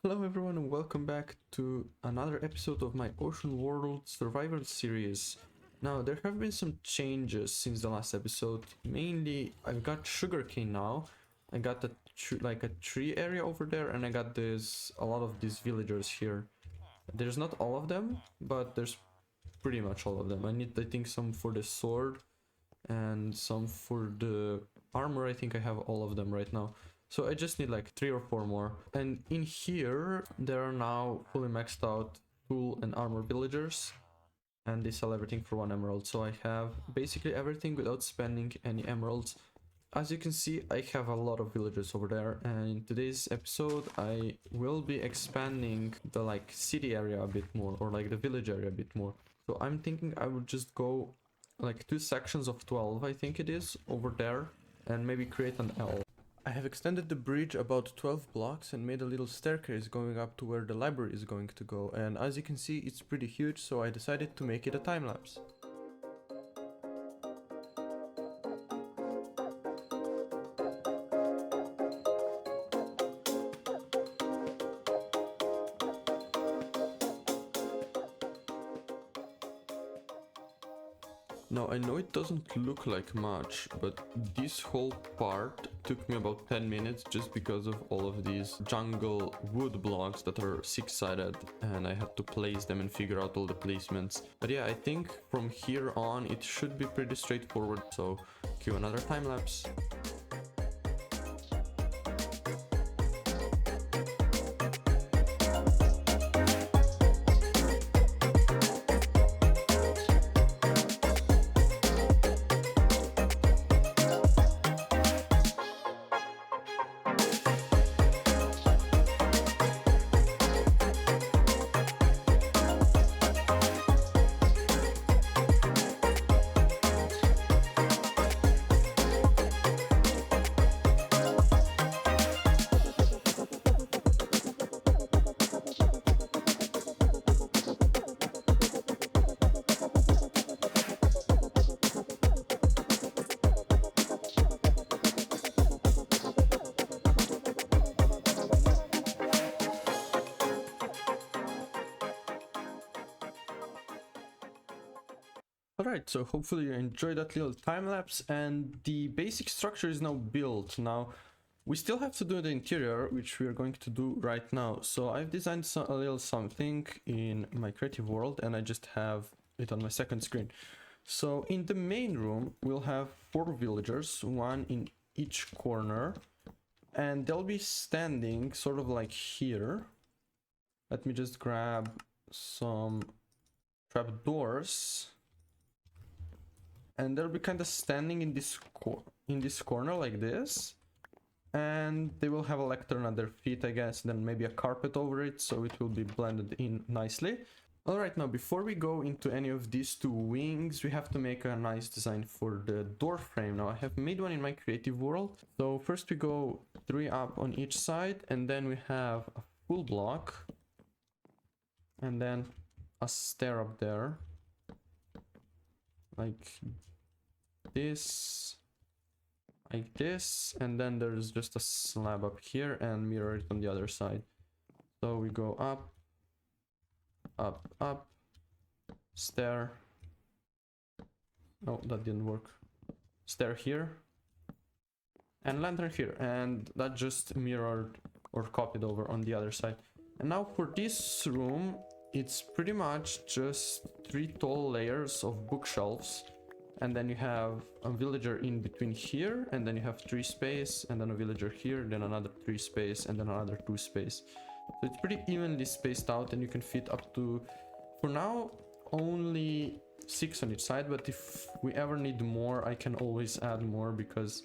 Hello everyone and welcome back to another episode of my Ocean World Survival series. Now there have been some changes since the last episode. Mainly I've got sugarcane now. I got a tree area over there, and I got a lot of these villagers here. There's not all of them, but there's pretty much all of them. I think some for the sword and some for the armor. I think I have all of them right now. So I just need like 3 or 4 more. And in here, there are now fully maxed out tool and armor villagers. And they sell everything for 1 emerald. So I have basically everything without spending any emeralds. As you can see, I have a lot of villagers over there. And in today's episode, I will be expanding the city area a bit more, or like the village area a bit more. So I'm thinking I would just go like 2 sections of 12, I think it is, over there, and maybe create an L. I have extended the bridge about 12 blocks and made a little staircase going up to where the library is going to go, and as you can see it's pretty huge, so I decided to make it a time lapse. Now I know it doesn't look like much, but this whole part took me about 10 minutes just because of all of these jungle wood blocks that are 6-sided, and I had to place them and figure out all the placements. But yeah, I think from here on it should be pretty straightforward, so cue another time lapse. Alright, so hopefully you enjoyed that little time lapse, and the basic structure is now built. Now, we still have to do the interior, which we are going to do right now. So I've designed a little something in my creative world, and I just have it on my second screen. So in the main room, we'll have 4 villagers, 1 in each corner, and they'll be standing sort of like here. Let me just grab some trapdoors. And they'll be kind of standing in this corner like this, and they will have a lectern at their feet, I guess, then maybe a carpet over it, so it will be blended in nicely. Alright, now before we go into any of these 2 wings, we have to make a nice design for the door frame. Now I have made one in my creative world. So first we go 3 up on each side, and then we have a full block, and then a stair up there like this, and then there's just a slab up here and mirror it on the other side. So we go up, up, up, stair. Oh, that didn't work. Stair here, and lantern here, and that just mirrored or copied over on the other side. And now for this room, it's pretty much just 3 tall layers of bookshelves, and then you have a villager in between here, and then you have 3 space, and then a villager here, then another 3 space, and then another 2 space. So it's pretty evenly spaced out, and you can fit up to, for now, only 6 on each side, but if we ever need more, I can always add more, because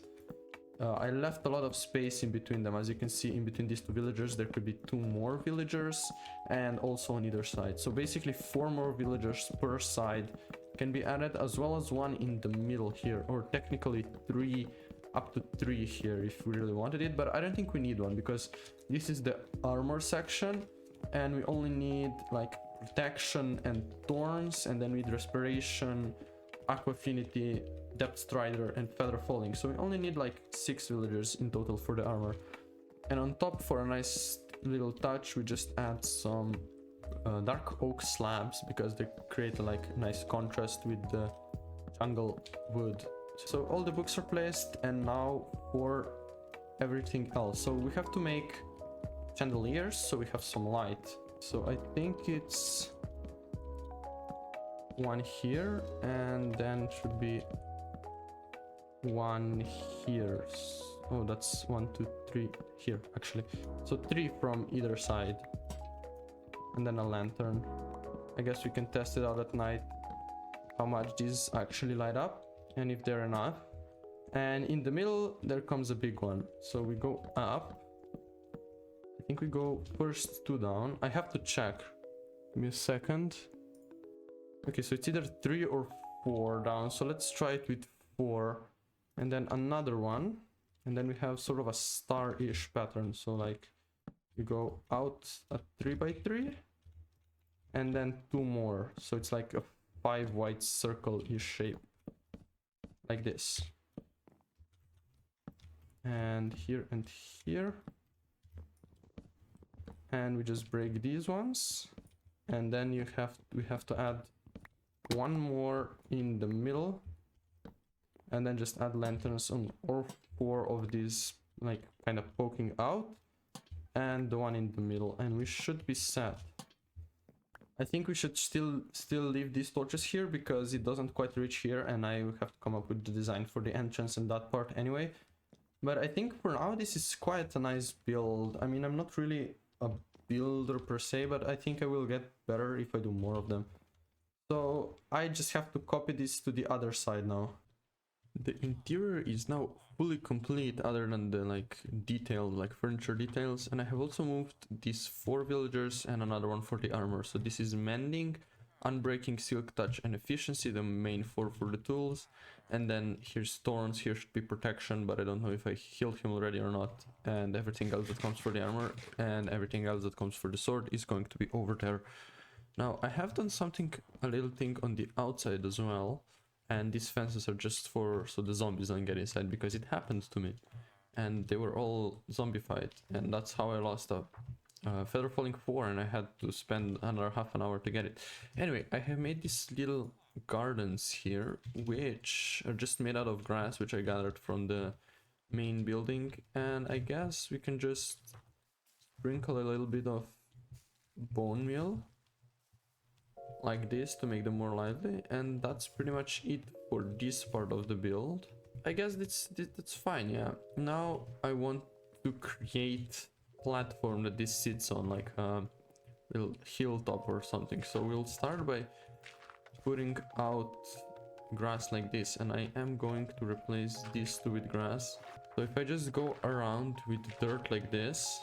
I left a lot of space in between them. As you can see, in between these 2 villagers, there could be 2 more villagers, and also on either side. So basically 4 more villagers per side can be added, as well as 1 in the middle here, or technically 3, up to 3 here if we really wanted it, but I don't think we need one, because this is the armor section, and we only need like protection and thorns, and then with respiration, aqua affinity, depth strider, and feather falling. So we only need like 6 villagers in total for the armor. And on top, for a nice little touch, we just add some dark oak slabs because they create like nice contrast with the jungle wood. So all the books are placed, and now for everything else. So we have to make chandeliers so we have some light. So I think it's one here, and then should be one here. Oh, that's 1, 2, 3 here actually. So 3 from either side, and then a lantern. I guess we can test it out at night how much these actually light up and if they're enough. And in the middle there comes a big one, so we go up. I think we go first 2 down. I have to check, give me a second. Okay, so it's either 3 or 4 down, so let's try it with 4, and then another one, and then we have sort of a star-ish pattern. So like we go out a 3 by 3 and then 2 more, so it's like a 5 white circle-ish shape like this, and here, and we just break these ones, and then we have to add one more in the middle, and then just add lanterns on all 4 of these, like kind of poking out, and the one in the middle, and we should be set. I think we should still leave these torches here because it doesn't quite reach here, and I will have to come up with the design for the entrance and that part anyway. But I think for now this is quite a nice build. I mean, I'm not really a builder per se, but I think I will get better if I do more of them. So I just have to copy this to the other side now. The interior is now fully complete other than the like detailed like furniture details, and I have also moved these 4 villagers and another one for the armor. So this is mending, unbreaking, silk touch and efficiency, the main 4 for the tools, and then here's thorns, here should be protection, but I don't know if I healed him already or not, and everything else that comes for the armor and everything else that comes for the sword is going to be over there. Now I have done a little thing on the outside as well, and these fences are just for so the zombies don't get inside, because it happened to me and they were all zombified, and that's how I lost a feather falling 4, and I had to spend another half an hour to get it. Anyway, I have made these little gardens here, which are just made out of grass, which I gathered from the main building, and I guess we can just sprinkle a little bit of bone meal like this to make them more lively, and that's pretty much it for this part of the build. I guess that's fine. Yeah, now I want to create platform that this sits on, like a little hilltop or something. So we'll start by putting out grass like this, and I am going to replace these 2 with grass. So if I just go around with dirt like this,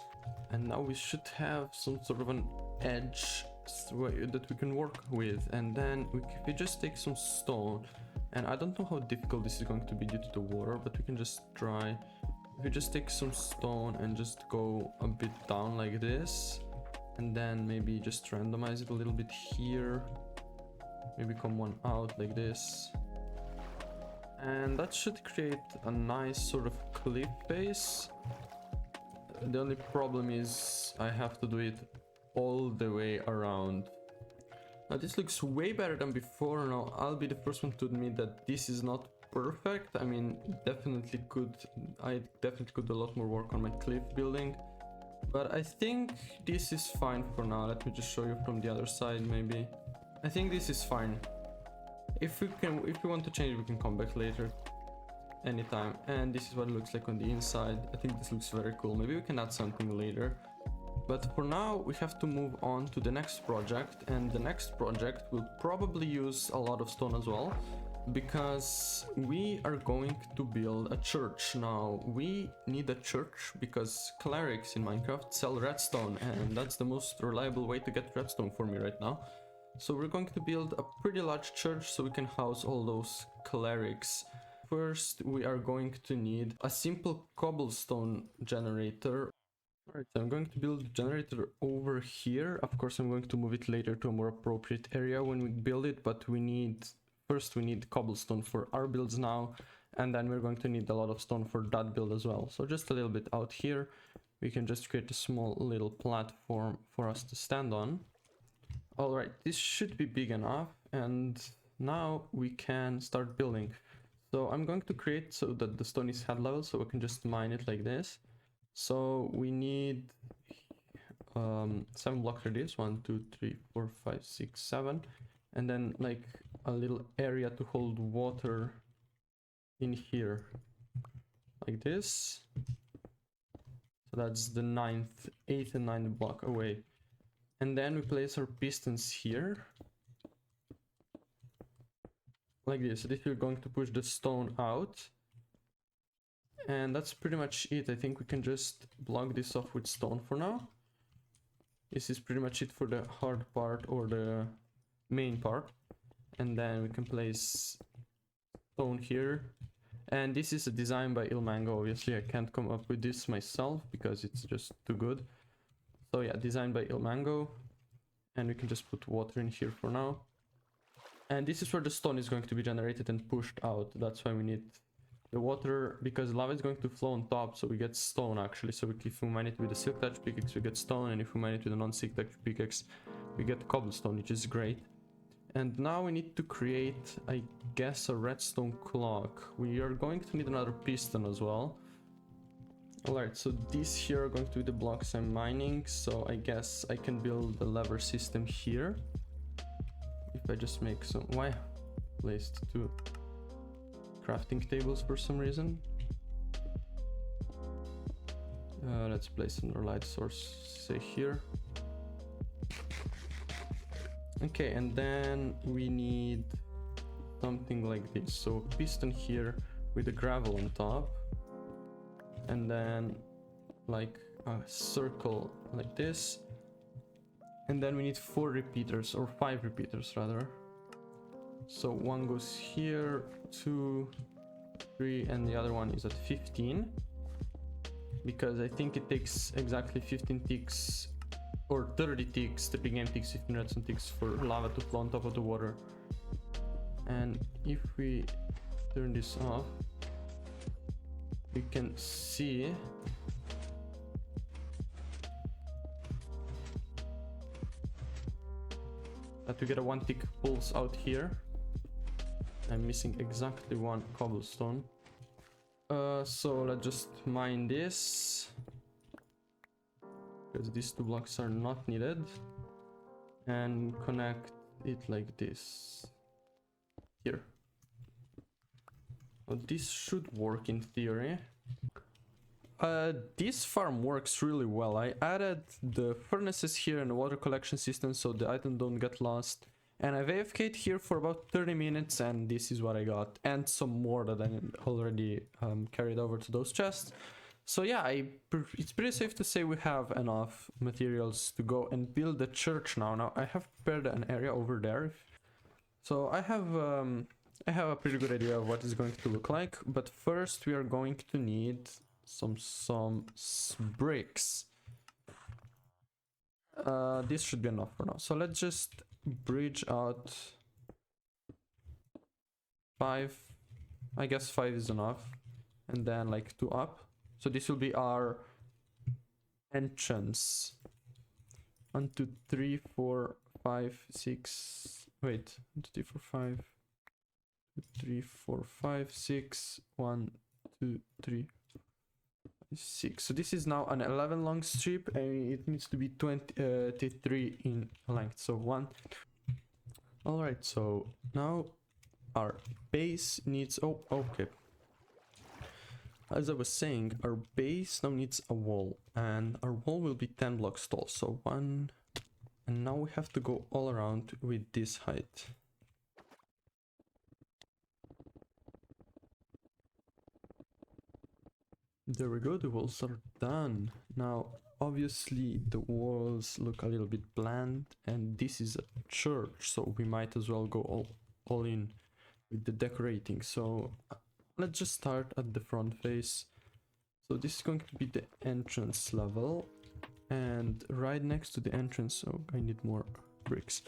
and now we should have some sort of an edge that we can work with, and then if we just take some stone, and I don't know how difficult this is going to be due to the water, but we can just try. If we just take some stone and just go a bit down like this, and then maybe just randomize it a little bit here, maybe come one out like this, and that should create a nice sort of cliff face. The only problem is I have to do it all the way around. Now this looks way better than before. Now I'll be the first one to admit that this is not perfect. I mean, I definitely could do a lot more work on my cliff building, but I think this is fine for now. Let me just show you from the other side. Maybe I think this is fine. If we want to change, we can come back later anytime. And this is what it looks like on the inside. I think this looks very cool. Maybe we can add something later. But for now, we have to move on to the next project, and the next project will probably use a lot of stone as well, because we are going to build a church. Now, we need a church because clerics in Minecraft sell redstone, and that's the most reliable way to get redstone for me right now. So we're going to build a pretty large church so we can house all those clerics. First, we are going to need a simple cobblestone generator. Alright, so I'm going to build a generator over here. Of course, I'm going to move it later to a more appropriate area when we build it, but first we need cobblestone for our builds now, and then we're going to need a lot of stone for that build as well. So just a little bit out here. we can just create a small little platform for us to stand on. All right, this should be big enough, and now we can start building. So I'm going to create so that the stone is head level, so we can just mine it like this. So we need 7 blocks radius, 1 2 3 4 5 6 7, and then like a little area to hold water in here like this. So that's the 9th, 8th and 9th block away, and then we place our pistons here like this. So this we're going to push the stone out, and that's pretty much it. I think we can just block this off with stone for now. This is pretty much it for the hard part, or the main part. And then we can place stone here. And this is a design by Ilmango. Obviously I can't come up with this myself because it's just too good. So yeah, designed by Ilmango. And we can just put water in here for now. And this is where the stone is going to be generated and pushed out. That's why we need the water, because lava is going to flow on top, so we get stone actually. So if we mine it with a silk touch pickaxe, we get stone, and if we mine it with a non-silk touch pickaxe, we get cobblestone, which is great. And now we need to create, I guess, a redstone clock. We are going to need another piston as well. Alright, so these here are going to be the blocks I'm mining, so I guess I can build the lever system here. If I just make some... Why? Placed two crafting tables for some reason. Let's place another light source, say here. Okay, and then we need something like this. So piston here with the gravel on top, and then like a circle like this, and then we need 4 repeaters, or 5 repeaters rather. So one goes here, 2, 3, and the other one is at 15, because I think it takes exactly 15 ticks or 30 ticks, the big game takes 15 redstone ticks for lava to flow on top of the water. And if we turn this off, we can see that we get a 1 tick pulse out here. I'm missing exactly 1 cobblestone. So let's just mine this, because these 2 blocks are not needed, and connect it like this here. So this should work in theory. This farm works really well. I added the furnaces here and the water collection system so the items don't get lost. And I've AFK'd here for about 30 minutes, and this is what I got. And some more that I already carried over to those chests. So yeah, it's pretty safe to say we have enough materials to go and build the church now. Now I have prepared an area over there. So I have a pretty good idea of what it's going to look like. But first we are going to need some bricks. This should be enough for now. So let's just bridge out 5. I guess 5 is enough, and then like 2 up. So this will be our entrance. 1 2 3 4 5 6. Wait, 1 2 3 4 5 3 4 5 6 1 2 3 6. So this is now an 11 long strip, and it needs to be 23 in length. So 1. All right, so now our base needs, oh okay, as I was saying, our base now needs a wall, and our wall will be 10 blocks tall. So 1, and now we have to go all around with this height. There we go, the walls are done. Now obviously the walls look a little bit bland, and this is a church, so we might as well go all in with the decorating. So let's just start at the front face. So this is going to be the entrance level, and right next to the entrance, oh I need more bricks.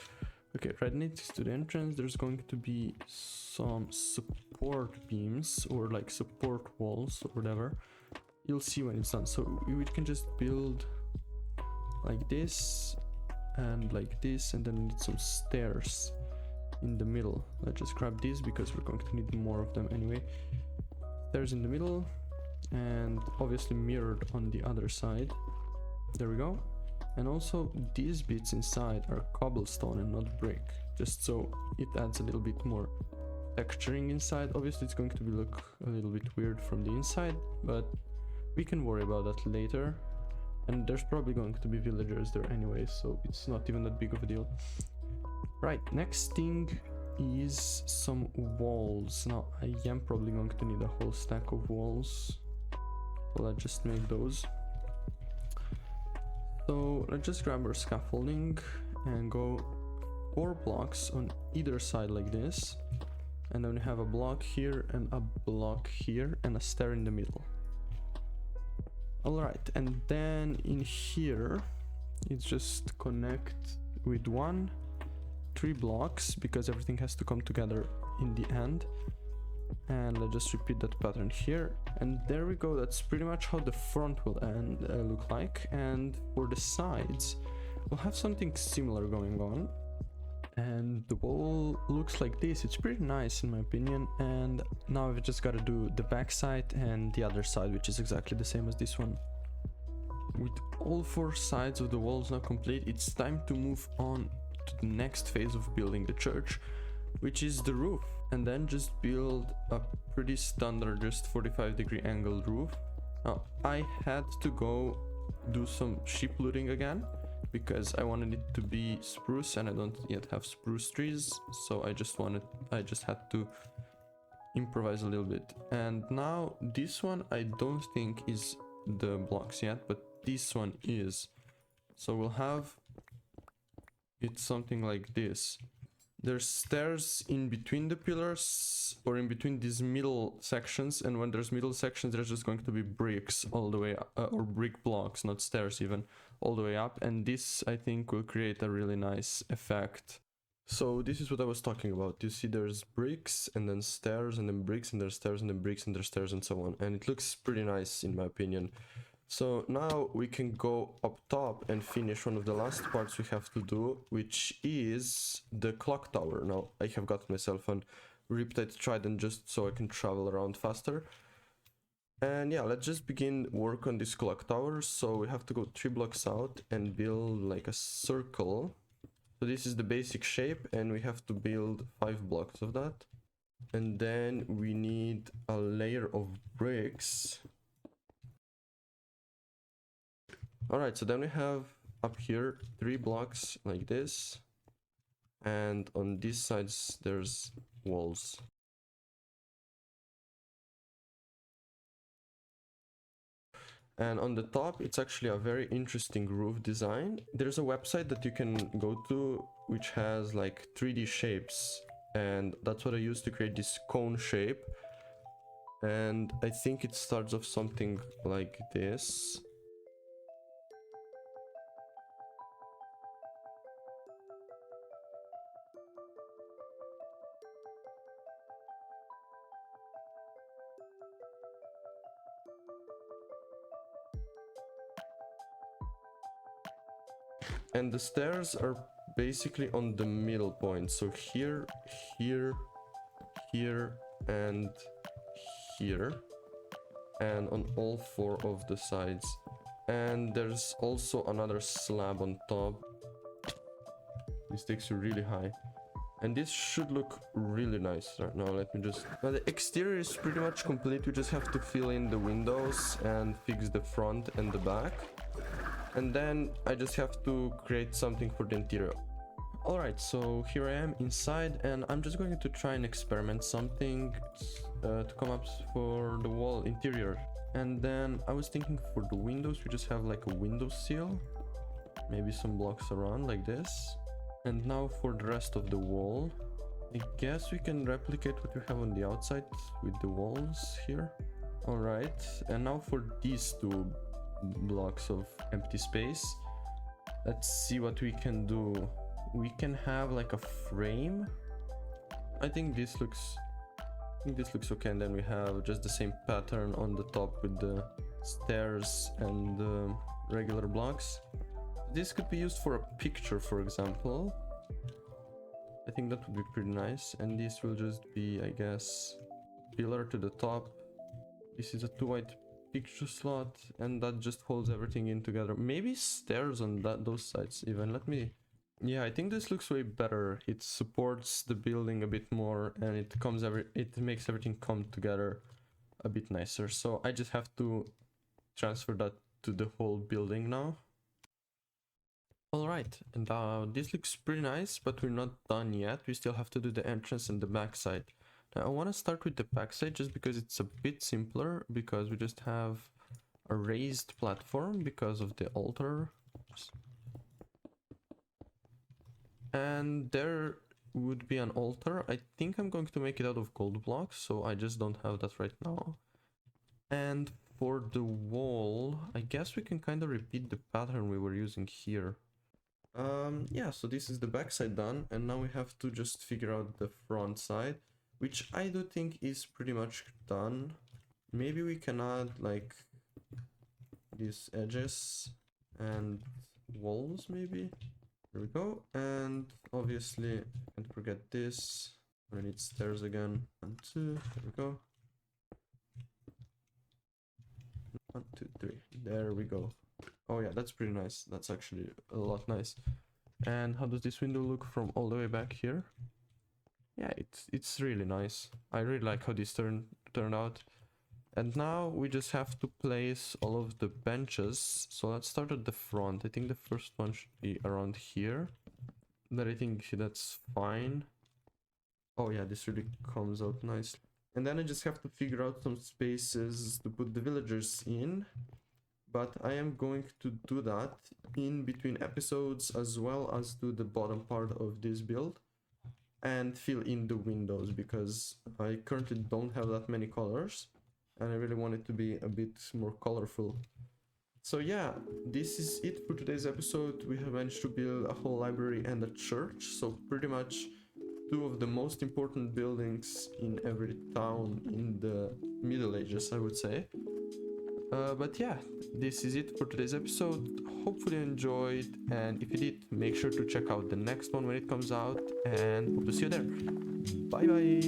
Okay, right next to the entrance there's going to be some support beams, or like support walls or whatever. you'll see when it's done. So we can just build like this and like this, and then we need some stairs in the middle. Let's just grab these because we're going to need more of them anyway. Stairs in the middle, and obviously mirrored on the other side. There we go. And also these bits inside are cobblestone and not brick, just so it adds a little bit more texturing inside. Obviously it's going to look a little bit weird from the inside, but we can worry about that later. And there's probably going to be villagers there anyway, so it's not even that big of a deal. Right, next thing is some walls. Now I am probably going to need a whole stack of walls, so let's just make those. So let's just grab our scaffolding and go 4 blocks on either side like this, and then we have a block here and a block here and a stair in the middle. Alright, and then in here it's just connect with 3 blocks because everything has to come together in the end. And let's just repeat that pattern here, and there we go. That's pretty much how the front will look like. And for the sides we'll have something similar going on, and the wall looks like this. It's pretty nice in my opinion. And now we've just got to do the back side and the other side, which is exactly the same as this one. With all 4 sides of the walls now complete, it's time to move on to the next phase of building the church, which is the roof. And then just build a pretty standard, just 45-degree angled roof. Now I had to go do some sheep looting again because I wanted it to be spruce, and I don't yet have spruce trees, so I just had to improvise a little bit. And now this one I don't think is the blocks yet, but this one is. So we'll have it something like this. There's stairs in between the pillars, or in between these middle sections, and when there's middle sections there's just going to be bricks all the way or brick blocks, not stairs even, all the way up. And this I think will create a really nice effect. So this is what I was talking about. You see there's bricks and then stairs and then bricks and there's stairs and then bricks and there's stairs and so on, and it looks pretty nice in my opinion. So now we can go up top and finish one of the last parts we have to do, which is the clock tower. Now I have got myself an Riptide Trident just so I can travel around faster. And yeah, let's just begin work on this clock tower. So we have to go 3 blocks out and build like a circle. So this is the basic shape, and we have to build 5 blocks of that. And then we need a layer of bricks. Alright, so then we have up here 3 blocks like this, and on these sides there's walls. And on the top it's actually a very interesting roof design. There's a website that you can go to which has like 3D shapes, and that's what I used to create this cone shape. And I think it starts off something like this. And the stairs are basically on the middle point. So here, here, here, and here. And on all 4 of the sides. And there's also another slab on top. This takes you really high. And this should look really nice right now. Let me just... Now the exterior is pretty much complete. We just have to fill in the windows and fix the front and the back. And then I just have to create something for the interior. Alright, so here I am inside, and I'm just going to try and experiment something to come up for the wall interior. And then I was thinking for the windows, we just have like a window sill, maybe some blocks around like this. And now for the rest of the wall, I guess we can replicate what we have on the outside with the walls here. Alright, and now for these 2 blocks of empty space, let's see what we can do. We can have like a frame. I think this looks okay, and then we have just the same pattern on the top with the stairs and regular blocks. This could be used for a picture, for example. I think that would be pretty nice. And this will just be, I guess, pillar to the top. This is a 2 white picture slot, and that just holds everything in together. Maybe stairs on those sides even. Let me... Yeah, I think this looks way better. It supports the building a bit more, and it makes everything come together a bit nicer. So I just have to transfer that to the whole building now. Alright, and this looks pretty nice, but we're not done yet. We still have to do the entrance and the backside. Now I want to start with the backside just because it's a bit simpler, because we just have a raised platform because of the altar. And there would be an altar. I think I'm going to make it out of gold blocks, so I just don't have that right now. And for the wall, I guess we can kind of repeat the pattern we were using here. Yeah, so this is the back side done, and now we have to just figure out the front side, which I do think is pretty much done. Maybe we can add like these edges and walls, maybe. There we go. And obviously, can't forget this. I need stairs again. 1, 2. There we go. 1, 2, 3. There we go. Oh yeah, that's pretty nice. That's actually a lot nice. And how does this window look from all the way back here? Yeah, it's really nice. I really like how this turned out. And now we just have to place all of the benches. So let's start at the front. I think the first one should be around here. But I think that's fine. Oh yeah, this really comes out nice. And then I just have to figure out some spaces to put the villagers in. But I am going to do that in between episodes, as well as do the bottom part of this build and fill in the windows, because I currently don't have that many colors and I really want it to be a bit more colorful. So yeah, this is it for today's episode. We have managed to build a whole library and a church, so pretty much 2 of the most important buildings in every town in the Middle Ages, I would say. But yeah, this is it for today's episode. Hopefully you enjoyed, and if you did, make sure to check out the next one when it comes out, and hope to see you there. Bye bye!